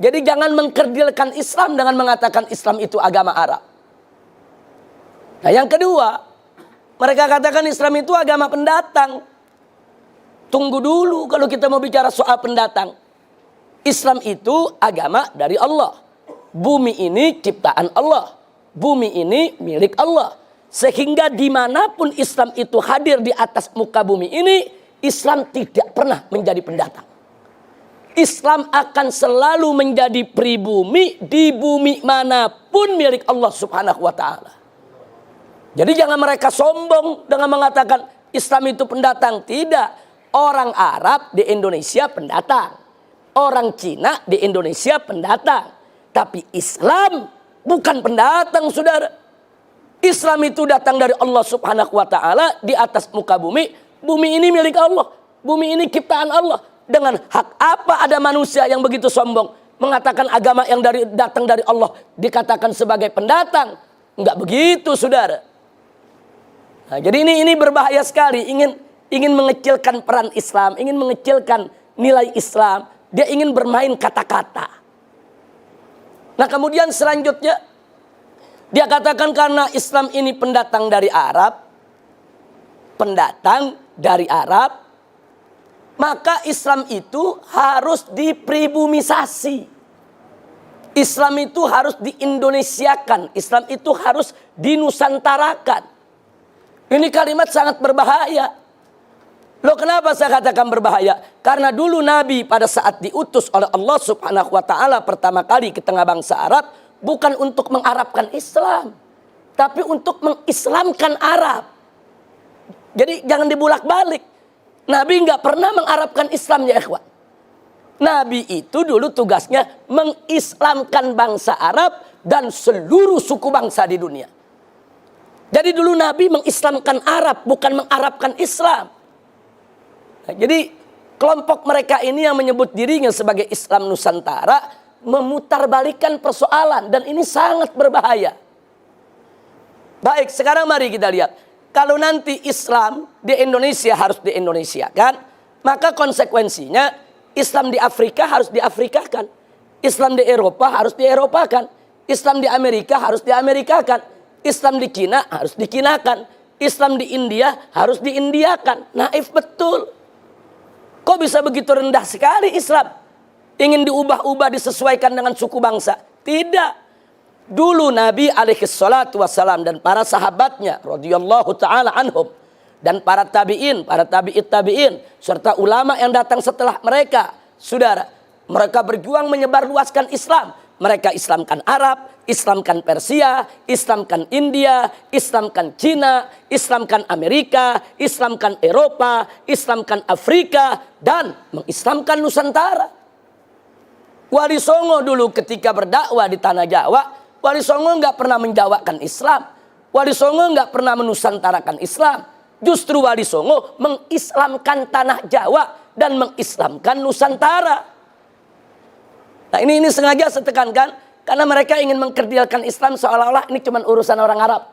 Jadi jangan mengkerdilkan Islam dengan mengatakan Islam itu agama Arab. Nah yang kedua, mereka katakan Islam itu agama pendatang. Tunggu dulu kalau kita mau bicara soal pendatang. Islam itu agama dari Allah. Bumi ini ciptaan Allah. Bumi ini milik Allah. Sehingga dimanapun Islam itu hadir di atas muka bumi ini, Islam tidak pernah menjadi pendatang. Islam akan selalu menjadi pribumi di bumi manapun milik Allah subhanahu wa ta'ala. Jadi jangan mereka sombong dengan mengatakan Islam itu pendatang. Tidak. Orang Arab di Indonesia pendatang. Orang Cina di Indonesia pendatang. Tapi Islam bukan pendatang, saudara. Islam itu datang dari Allah subhanahu wa ta'ala di atas muka bumi. Bumi ini milik Allah. Bumi ini ciptaan Allah. Dengan hak apa ada manusia yang begitu sombong mengatakan agama yang datang dari Allah dikatakan sebagai pendatang? Enggak begitu, saudara. Nah, jadi ini berbahaya sekali. Ingin mengecilkan peran Islam, ingin mengecilkan nilai Islam. Dia ingin bermain kata-kata. Nah, kemudian selanjutnya dia katakan karena Islam ini pendatang dari Arab, maka Islam itu harus dipribumisasi. Islam itu harus diindonesiakan. Islam itu harus dinusantarakan. Ini kalimat sangat berbahaya. Loh, kenapa saya katakan berbahaya? Karena dulu Nabi pada saat diutus oleh Allah subhanahu wa ta'ala pertama kali ke tengah bangsa Arab, bukan untuk mengarabkan Islam, tapi untuk mengislamkan Arab. Jadi jangan dibulak-balik. Nabi nggak pernah mengarabkan Islam, ya ikhwan. Nabi itu dulu tugasnya mengislamkan bangsa Arab dan seluruh suku bangsa di dunia. Jadi dulu Nabi mengislamkan Arab, bukan mengarabkan Islam. Nah, jadi kelompok mereka ini yang menyebut dirinya sebagai Islam Nusantara memutarbalikkan persoalan, dan ini sangat berbahaya. Baik, sekarang mari kita lihat. Kalau nanti Islam di Indonesia harus di-Indonesiakan, maka konsekuensinya Islam di Afrika harus di-Afrikakan. Islam di Eropa harus di-Eropakan. Islam di Amerika harus di-Amerikakan. Islam di Cina harus dikinakan. Islam di India harus di-Indiakan. Naif betul. Kok bisa begitu rendah sekali Islam? Ingin diubah-ubah, disesuaikan dengan suku bangsa? Tidak. Dulu Nabi alaihi salatu wassalam dan para sahabatnya radhiyallahu ta'ala anhum, dan para tabi'in, para tabi'it tabi'in, serta ulama yang datang setelah mereka, saudara, mereka berjuang menyebarluaskan Islam. Mereka Islamkan Arab, Islamkan Persia, Islamkan India, Islamkan Cina, Islamkan Amerika, Islamkan Eropa, Islamkan Afrika, dan mengislamkan Nusantara. Wali Songo dulu ketika berdakwah di Tanah Jawa, Wali Songo nggak pernah menjawakan Islam. Wali Songo nggak pernah menusantarakan Islam. Justru Wali Songo mengislamkan Tanah Jawa dan mengislamkan Nusantara. Nah ini sengaja saya tekankan karena mereka ingin mengkerdilkan Islam seolah-olah ini cuma urusan orang Arab.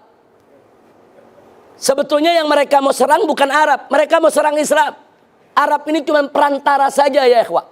Sebetulnya yang mereka mau serang bukan Arab, mereka mau serang Islam. Arab ini cuma perantara saja, ya ikhwah.